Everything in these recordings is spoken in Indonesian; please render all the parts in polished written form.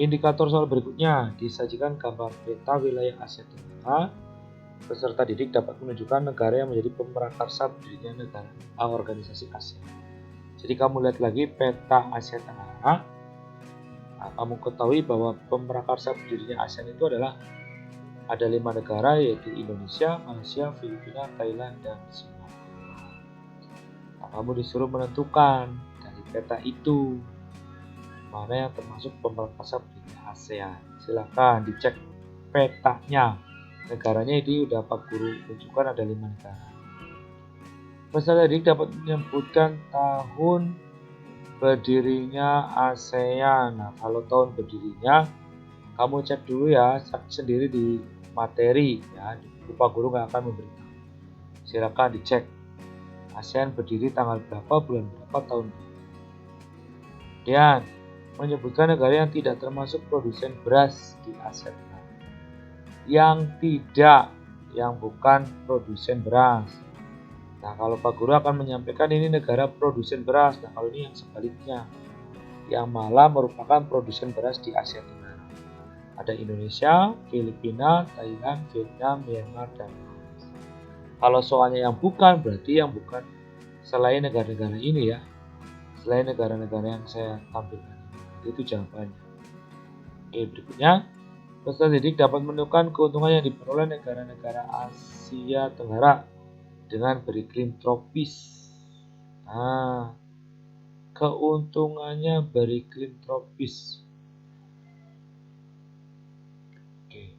Indikator soal berikutnya disajikan gambar peta wilayah Asia Tenggara. Peserta didik dapat menunjukkan negara yang menjadi pemrakarsa berdirinya negara organisasi ASEAN. Jadi kamu lihat lagi peta Asia Tenggara. Nah, kamu ketahui bahwa pemrakarsa berdirinya ASEAN itu adalah ada 5 negara, yaitu Indonesia, Malaysia, Filipina, Thailand, dan Singapura. Nah, kamu disuruh menentukan dari peta itu mana yang termasuk pemrakarsa berdirinya ASEAN. Silakan dicek petanya. Negaranya ini udah Pak Guru tunjukkan ada 5 negara. Peserta didik dapat menyebutkan tahun berdirinya ASEAN. Nah, kalau tahun berdirinya, kamu cek dulu ya sendiri di materi ya. Pak Guru nggak akan memberitahu. Silakan dicek. ASEAN berdiri tanggal berapa, bulan berapa, tahun berapa. Kemudian menyebutkan negara yang tidak termasuk produsen beras di ASEAN. Yang bukan produsen beras. Nah, kalau Pak Guru akan menyampaikan ini negara produsen beras. Nah, kalau ini yang sebaliknya, yang malah merupakan produsen beras di Asia Tenggara. Ada Indonesia, Filipina, Thailand, Vietnam, Myanmar, dan Malaysia. Kalau soalnya yang bukan, berarti yang bukan selain negara-negara ini ya. Selain negara-negara yang saya tampilkan. Itu jawabannya. Oke, berikutnya. Peserta didik dapat menentukan keuntungan yang diperoleh negara-negara Asia Tenggara dengan beriklim tropis. Nah, keuntungannya beriklim tropis. Oke,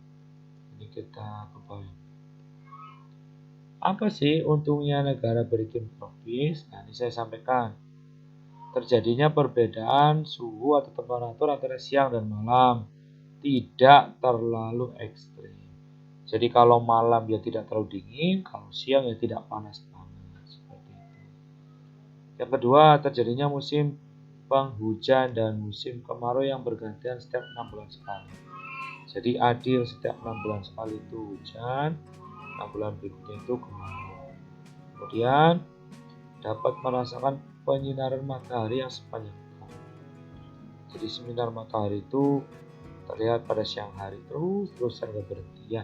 ini kita kembali. Apa sih untungnya negara beriklim tropis? Nah, ini saya sampaikan. Terjadinya perbedaan suhu atau temperatur antara siang dan malam. Tidak terlalu ekstrim. Jadi kalau malam ya tidak terlalu dingin, kalau siang ya tidak panas-panas. Seperti itu. Yang kedua, terjadinya musim penghujan dan musim kemarau yang bergantian setiap 6 bulan sekali. Jadi adil, setiap 6 bulan sekali itu hujan, 6 bulan berikutnya itu kemarau. Kemudian dapat merasakan penyinaran matahari yang sepanjang tahun. Jadi sinar matahari itu terlihat pada siang hari terus nggak berhenti ya.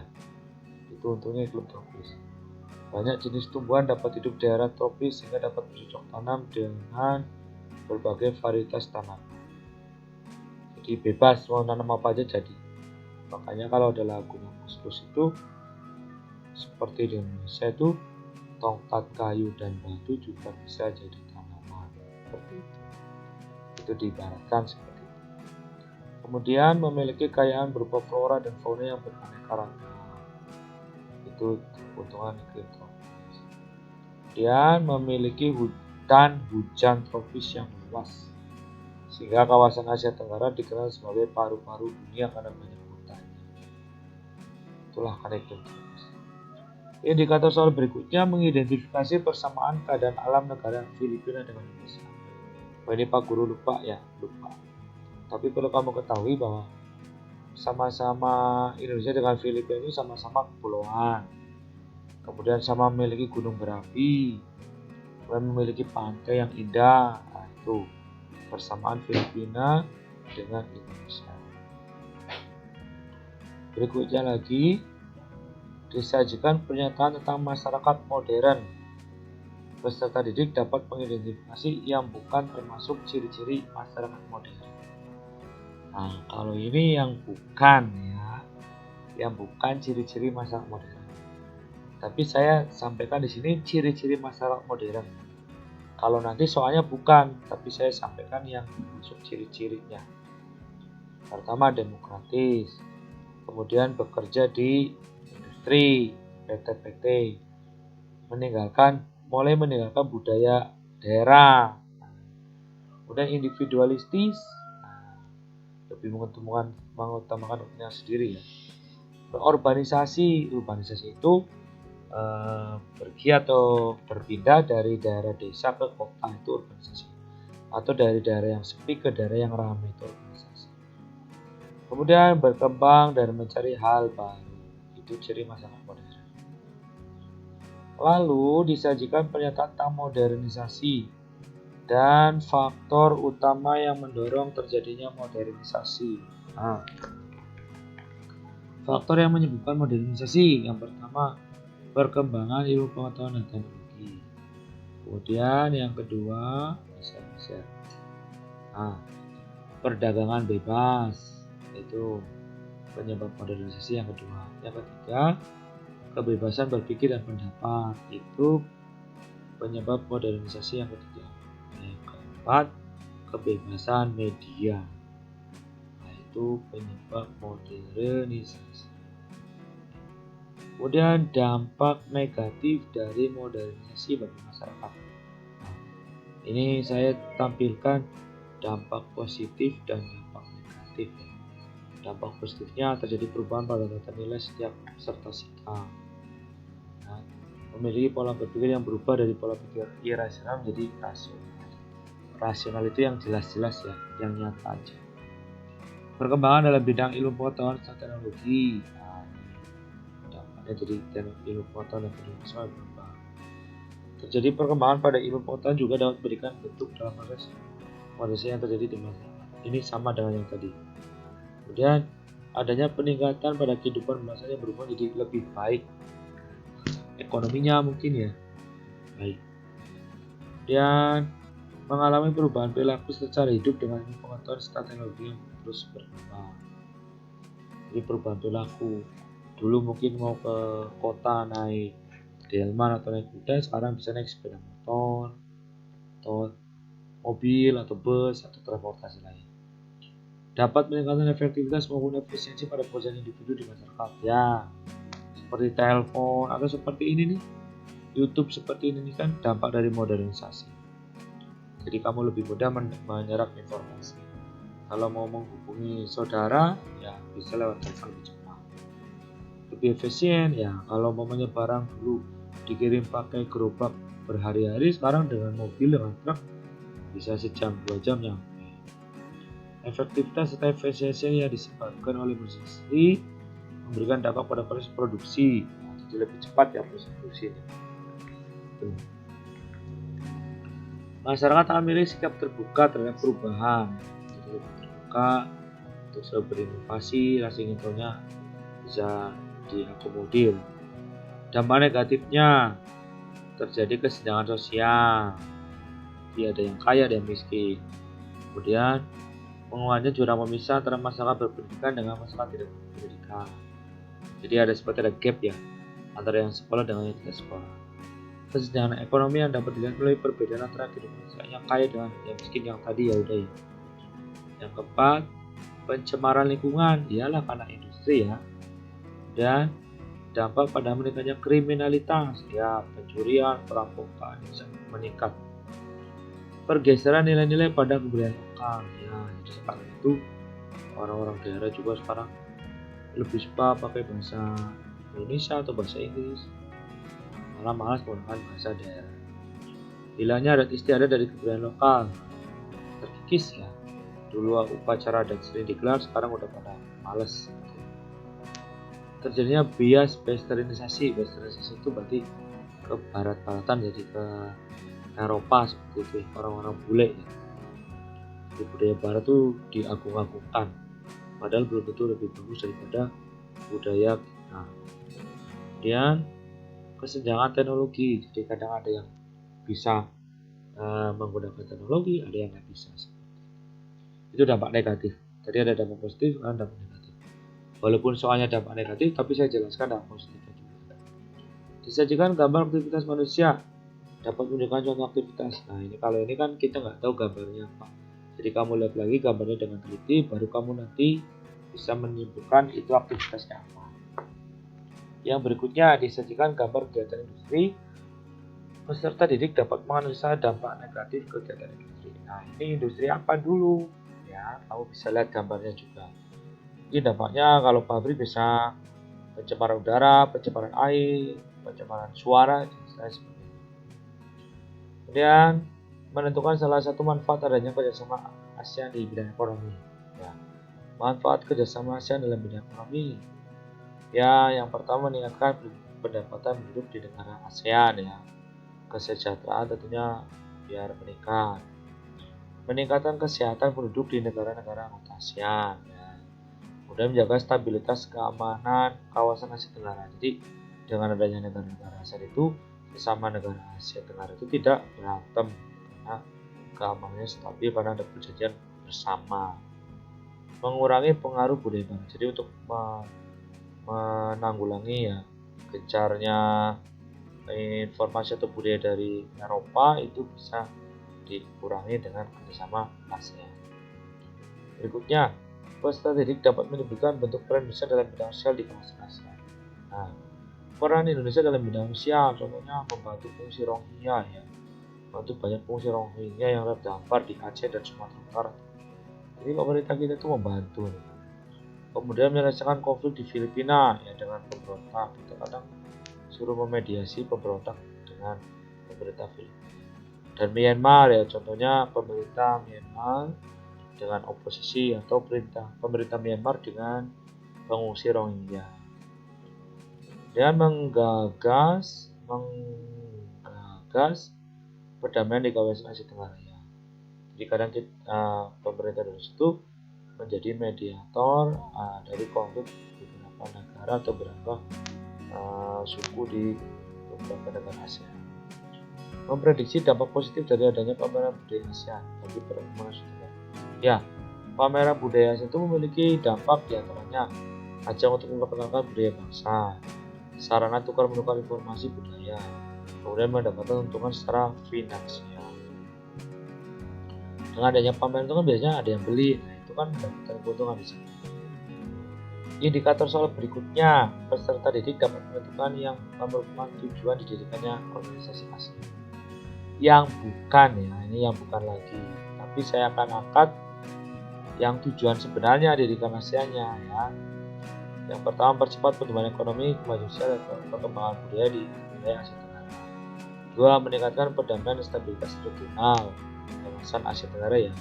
Itu untungnya iklim tropis. Banyak jenis tumbuhan dapat hidup di daerah tropis sehingga dapat bercocok tanam dengan berbagai varietas tanaman. Jadi bebas mau nanam apa aja jadi. Makanya kalau ada lagunya Gus itu seperti di Indonesia itu tongkat kayu dan batu juga bisa jadi tanaman. Seperti itu. Itu diibaratkan seperti itu. Kemudian memiliki kekayaan berupa flora dan fauna yang beraneka ragam. Itu keuntungan iklim tropis. Kemudian memiliki hutan hujan tropis yang luas. Sehingga kawasan Asia Tenggara dikenal sebagai paru-paru dunia karena banyak hutannya. Itulah karena iklim tropis. Indikator soal berikutnya mengidentifikasi persamaan keadaan alam negara Filipina dengan Indonesia. Ini Pak Guru lupa. Tapi perlu kamu ketahui bahwa sama-sama Indonesia dengan Filipina ini sama-sama kepulauan. Kemudian sama memiliki gunung berapi. Kemudian memiliki pantai yang indah. Nah, itu persamaan Filipina dengan Indonesia. Berikutnya lagi disajikan pernyataan tentang masyarakat modern. Peserta didik dapat mengidentifikasi yang bukan termasuk ciri-ciri masyarakat modern. Nah, kalau ini yang bukan ya, yang bukan ciri-ciri masyarakat modern. Tapi saya sampaikan di sini ciri-ciri masyarakat modern. Kalau nanti soalnya bukan, tapi saya sampaikan yang masuk ciri-cirinya. Pertama, demokratis. Kemudian bekerja di industri, PT-PT. Mulai meninggalkan budaya daerah. Kemudian individualistis. Lebih mengutamakan dirinya sendiri ya. Urbanisasi itu pergi atau berpindah dari daerah desa ke kota, itu urbanisasi. Atau dari daerah yang sepi ke daerah yang ramai, itu urbanisasi. Kemudian berkembang dan mencari hal baru, itu ciri masyarakat modern. Lalu disajikan pernyataan tentang modernisasi dan faktor utama yang mendorong terjadinya modernisasi. Nah, faktor yang menyebabkan modernisasi yang pertama perkembangan ilmu pengetahuan dan teknologi. Kemudian yang kedua perdagangan bebas, itu penyebab modernisasi yang kedua. Yang ketiga kebebasan berpikir dan pendapat, itu penyebab modernisasi yang ketiga. Yang keempat kebebasan media, itu penyebab modernisasi. Kemudian dampak negatif dari modernisasi bagi masyarakat. Nah, ini saya tampilkan dampak positif dan dampak negatif. Dampak positifnya terjadi perubahan pada tata nilai setiap peserta sikap. Nah, memiliki pola berpikir yang berubah dari pola pikir irasional menjadi rasional. Rasional itu yang jelas-jelas ya, yang nyata aja. Perkembangan dalam bidang ilmu pengetahuan dan teknologi. Jadi ilmu pengetahuan dan teknologi sangat berubah. Terjadi perkembangan pada ilmu pengetahuan juga dapat memberikan bentuk dalam proses modernisasi yang terjadi di masyarakat. Ini sama dengan yang tadi. Kemudian adanya peningkatan pada kehidupan masyarakat yang berubah jadi lebih baik. Ekonominya mungkin ya baik. Kemudian mengalami perubahan perilaku secara hidup dengan ilmu pengetahuan serta teknologi yang terus berkembang. Jadi perubahan perilaku. Dulu mungkin mau ke kota naik delman atau naik kuda, sekarang bisa naik sepeda motor atau mobil atau bus atau transportasi lain. Dapat meningkatkan efektivitas maupun efisiensi pada pekerjaan individu di masyarakat ya, seperti telepon atau seperti ini nih, YouTube seperti ini kan dampak dari modernisasi. Jadi kamu lebih mudah menyerap informasi. Kalau mau menghubungi saudara ya bisa lewat telepon lebih cepat. Lebih efisien ya, kalau mau barang dulu dikirim pakai gerobak berhari-hari, sekarang dengan mobil dengan truk bisa sejam 2 jam nyampe. Efektivitas serta efisiensi yang disebabkan oleh modernisasi memberikan dampak pada proses produksi, jadi lebih cepat ya proses produksinya. Masyarakat akan memiliki sikap terbuka terhadap perubahan, jadi lebih terbuka untuk selalu berinovasi, rasa ingin tahunya bisa diakomodir. Dampak negatifnya terjadi kesenjangan sosial, jadi ada yang kaya ada yang miskin. Kemudian penguatnya jurang memisah antara masyarakat berpendidikan dengan masyarakat tidak berpendidikan. Jadi ada seperti ada gap ya antara yang sekolah dengan yang tidak sekolah. Kesenjangan ekonomi yang dapat dilihat melalui perbedaan antara kehidupan yang kaya dengan yang miskin yang tadi ya udah ya. Yang keempat pencemaran lingkungan, iyalah karena industri ya. Dan dampak pada meningkatnya kriminalitas ya, pencurian, perampokan bisa meningkat. Pergeseran nilai-nilai pada kebudayaan lokal ya, jadi sekarang itu orang-orang daerah juga sekarang lebih suka pakai bahasa Indonesia atau bahasa Inggris, malah malas menggunakan bahasa daerah. Hilangnya adat istiadat dari kebudayaan lokal terkikis ya. Dulu upacara adat sering digelar, sekarang udah pada males. Terjadinya bias westernisasi. Westernisasi itu berarti ke barat-baratan, jadi ke Eropa seperti itu, orang-orang bule ya. Di budaya barat tuh diagung-agungkan, padahal belum tentu lebih bagus daripada budaya kita. Kemudian kesenjangan teknologi, jadi kadang ada yang bisa menggunakan teknologi, ada yang nggak bisa. Itu dampak negatif. Tadi ada dampak positif, ada dampak negatif. Walaupun soalnya dampak negatif, tapi saya jelaskan dampak positifnya juga. Disajikan gambar aktivitas manusia, dapat menunjukkan contoh aktivitas. Nah ini kalau ini kan kita nggak tahu gambarnya apa. Jadi kamu lihat lagi gambarnya dengan teliti, baru kamu nanti bisa menyimpulkan itu aktivitasnya apa. Yang berikutnya disajikan gambar kegiatan industri. Peserta didik dapat menganalisa dampak negatif kegiatan industri. Nah ini industri apa dulu? Ya, kamu bisa lihat gambarnya juga. Ini dampaknya kalau pabrik bisa pencemaran udara, pencemaran air, pencemaran suara, dan sebagainya. Kemudian menentukan salah satu manfaat adanya kerjasama ASEAN di bidang ekonomi. Ya, manfaat kerjasama ASEAN dalam bidang ekonomi. Ya, yang pertama meningkatkan pendapatan penduduk di negara ASEAN ya. Kesejahteraan tentunya biar meningkat. Meningkatkan kesehatan penduduk di negara-negara anggota ASEAN. Ya. kemudian menjaga stabilitas keamanan kawasan Asia Tenggara. Jadi dengan adanya negara-negara ASEAN itu, sesama negara Asia Tenggara itu tidak berantem karena keamanannya stabil karena ada perjanjian bersama. Mengurangi pengaruh budaya barat. Jadi untuk menanggulangi ya gencarnya informasi atau budaya dari Eropa itu bisa dikurangi dengan kerjasama ASEAN. Berikutnya, peserta didik dapat menyebutkan bentuk peran Indonesia dalam bidang sosial di kawasan ASEAN. Nah, peran Indonesia dalam bidang sosial, contohnya membantu pengungsi Rohingya ya, membantu banyak pengungsi Rohingya yang terdampar di Aceh dan Sumatera Utara. Jadi pemerintah kita itu membantu. Kemudian menyelesaikan konflik di Filipina ya dengan pemberontak. Kita kadang suruh memediasi pemberontak dengan pemerintah Filipina. Dan Myanmar ya, contohnya pemerintah Myanmar dengan oposisi atau pemerintah Myanmar dengan pengungsi Rohingya. Dan menggagas perdamaian di kawasan Asia Tenggara ya. Jadi kadang pemerintah Indonesia itu menjadi mediator dari konflik di beberapa negara atau beberapa suku di beberapa negara ASEAN. Memprediksi dampak positif dari adanya pameran budaya ASEAN bagi perekonomian Asia Tenggara. Ya, pameran budaya ASEAN itu memiliki dampak diantaranya ajang untuk memperkenalkan budaya bangsa, sarana tukar menukar informasi budaya, kemudian mendapatkan keuntungan secara finansial. Dengan adanya pameran itu kan biasanya ada yang beli, nah itu kan mendapatkan keuntungan di sini. Indikator soal berikutnya, peserta didik dapat menentukan yang merupakan tujuan didirikannya organisasi ASEAN. Yang bukan ya, ini yang bukan lagi. Tapi saya akan angkat yang tujuan sebenarnya didirikan ASEAN-nya ya. Yang pertama, mempercepat pertumbuhan ekonomi, kemajuan sosial dan perkembangan budaya di wilayah Asia Tenggara. Dua, meningkatkan perdamaian dan stabilitas regional kawasan Asia Tenggara ya.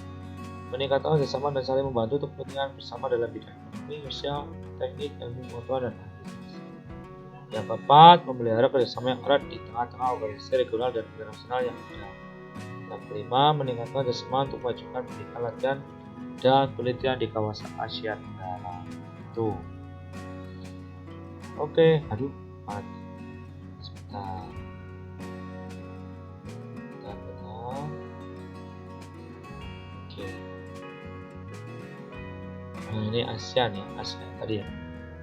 Meningkatkan kerjasama dan saling membantu untuk kepentingan bersama dalam bidang ekonomi, sosial, teknik, ilmu pengetahuan dan administrasi. Yang keempat, memelihara kerjasama yang erat di tengah-tengah organisasi regional dan internasional yang ada. Yang kelima, meningkatkan kerjasama untuk memajukan pendidikan latihan dan penelitian di kawasan Asia Tenggara. Itu. Oke, mati. Sebentar. Oke. Nah, ini ASEAN ya, ASEAN tadi ya.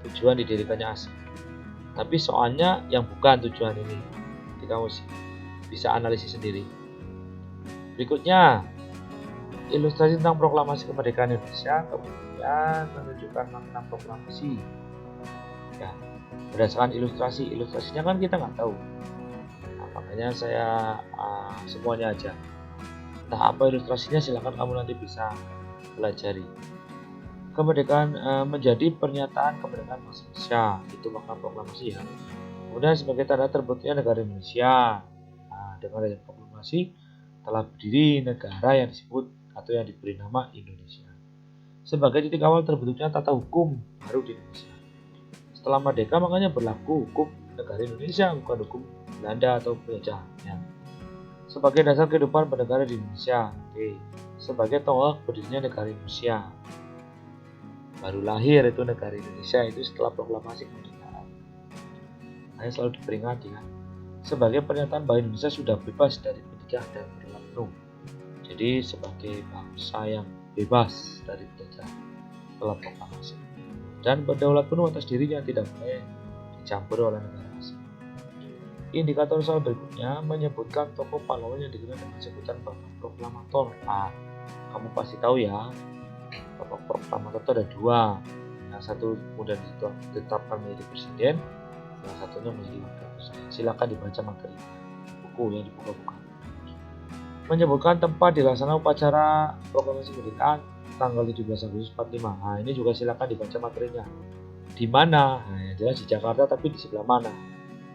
Tujuan didirikannya ASEAN. Tapi soalnya yang bukan tujuan ini. Jadi kamu bisa analisis sendiri. Berikutnya, ilustrasi tentang proklamasi kemerdekaan Indonesia, kemudian menunjukkan makna proklamasi. Ya, berdasarkan ilustrasinya kan kita nggak tahu. Nah, makanya saya semuanya aja. Entah apa ilustrasinya silakan kamu nanti bisa pelajari. Kemerdekaan menjadi pernyataan kemerdekaan bangsa Indonesia, itu makna proklamasi ya. Kemudian sebagai tanda terbentuknya negara Indonesia. Nah, dengan adanya proklamasi telah berdiri negara yang disebut atau yang diberi nama Indonesia. Sebagai titik awal terbentuknya tata hukum baru di Indonesia. Setelah merdeka makanya berlaku hukum negara Indonesia, bukan hukum Belanda atau penjajah. Ya. Sebagai dasar kehidupan bernegara di Indonesia. Oke. Sebagai tonggak berdirinya negara Indonesia. Baru lahir itu negara Indonesia itu setelah proklamasi kemerdekaan. Saya selalu diperingati ya. Sebagai pernyataan bahwa Indonesia sudah bebas dari penjajah dan berlaku. Jadi sebagai bangsa yang bebas dari penjajah setelah proklamasi. Dan berdaulat penuh atas dirinya, tidak boleh dicampur oleh negara asing. Indikator soal berikutnya menyebutkan tokoh pahlawan yang dikenal dengan sebutan Bapak Proklamator. Nah, kamu pasti tahu ya, Bapak Proklamator itu ada dua. Yang satu kemudian ditetapkan menjadi presiden, yang satunya menjadi wakil presiden. Silakan dibaca materi buku yang dibuka-buka. Menyebutkan tempat dilaksanakan upacara proklamasi kemerdekaan tanggal 17 Agustus 45. Nah, ini juga silakan dibaca materinya. Di mana? Nah, yang jelas di Jakarta, tapi di sebelah mana?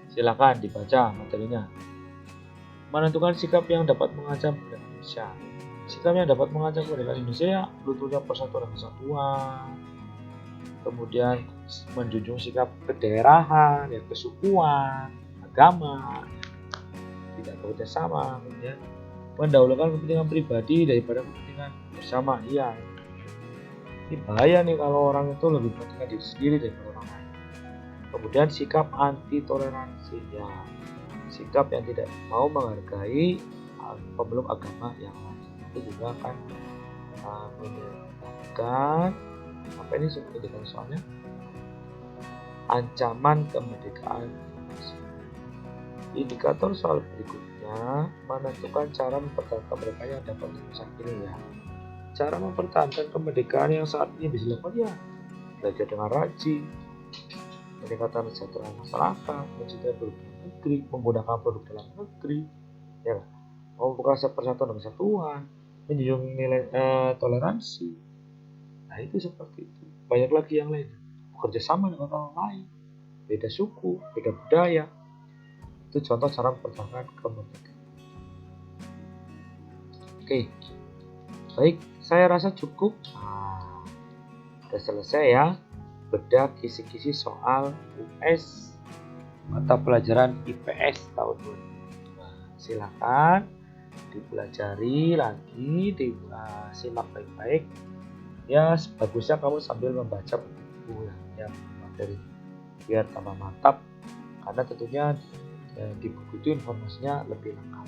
Silakan dibaca materinya. Menentukan sikap yang dapat mengancam kemerdekaan Indonesia. Sikap yang dapat mengancam kemerdekaan Indonesia ya, lunturnya persatuan dan kesatuan. Kemudian menjunjung sikap kedaerahan, ya, kesukuan, agama, tidak bekerja sama. Kemudian mendahulukan kepentingan pribadi daripada kepentingan bersama. Iya. Ini bahaya nih kalau orang itu lebih pentingkan diri sendiri daripada orang lain. Kemudian sikap anti toleransi, ya sikap yang tidak mau menghargai pemeluk agama yang lain. Itu juga akan menyebabkan apa ini dengan soalnya ancaman kemerdekaan. Indikator soal berikutnya menentukan cara mempertahankan kemerdekaan yang dapat saat ini ya. Cara mempertahankan kemerdekaan yang saat ini bisa dilakukan ya belajar dengan rajin, peningkatan kesejahteraan masyarakat, mencintai produk dalam negeri, menggunakan produk dalam negeri, ya, membuka persatuan dan kesatuan, menjunjung nilai toleransi. Nah itu seperti itu. Banyak lagi yang lain. Bekerja sama dengan orang lain, beda suku, beda budaya. Itu contoh cara mempertahankan kemerdekaan. Oke, baik, saya rasa cukup. Sudah selesai ya. Bedah kisi-kisi soal US mata pelajaran IPS tahun 2005. Silakan dipelajari lagi, disimak baik-baik. Ya, bagusnya kamu sambil membaca buku ya materi biar tambah mantap, karena tentunya di buku itu informasinya lebih lengkap.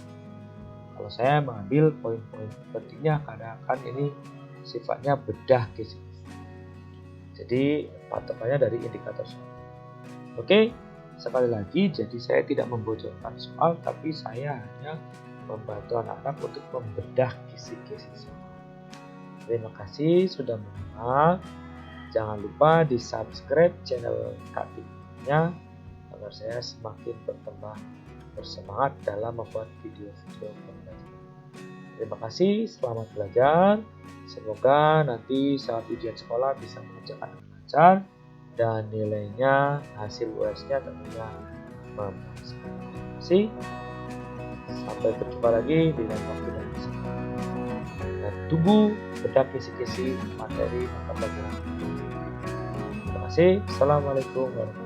Kalau saya mengambil poin-poin pentingnya karena kan ini sifatnya bedah kisi-kisi. Jadi patokannya dari indikator soal. Oke, sekali lagi, jadi saya tidak membocorkan soal, tapi saya hanya membantu anak-anak untuk membedah kisi-kisi soal. Terima kasih sudah menyimak. Jangan lupa di subscribe channel Kak Tingginya agar saya semakin bersemangat dalam membuat video-video pembelajaran. Terima kasih, selamat belajar. Semoga nanti saat ujian sekolah bisa mengerjakan dengan lancar dan nilainya hasil US-nya tentunya memuaskan. Terima kasih. Sampai berjumpa lagi di lain waktu dan kesempatan. Dan tunggu bedah kisi-kisi materi mata pelajaran. Terima kasih. Assalamualaikum warahmatullahi wabarakatuh.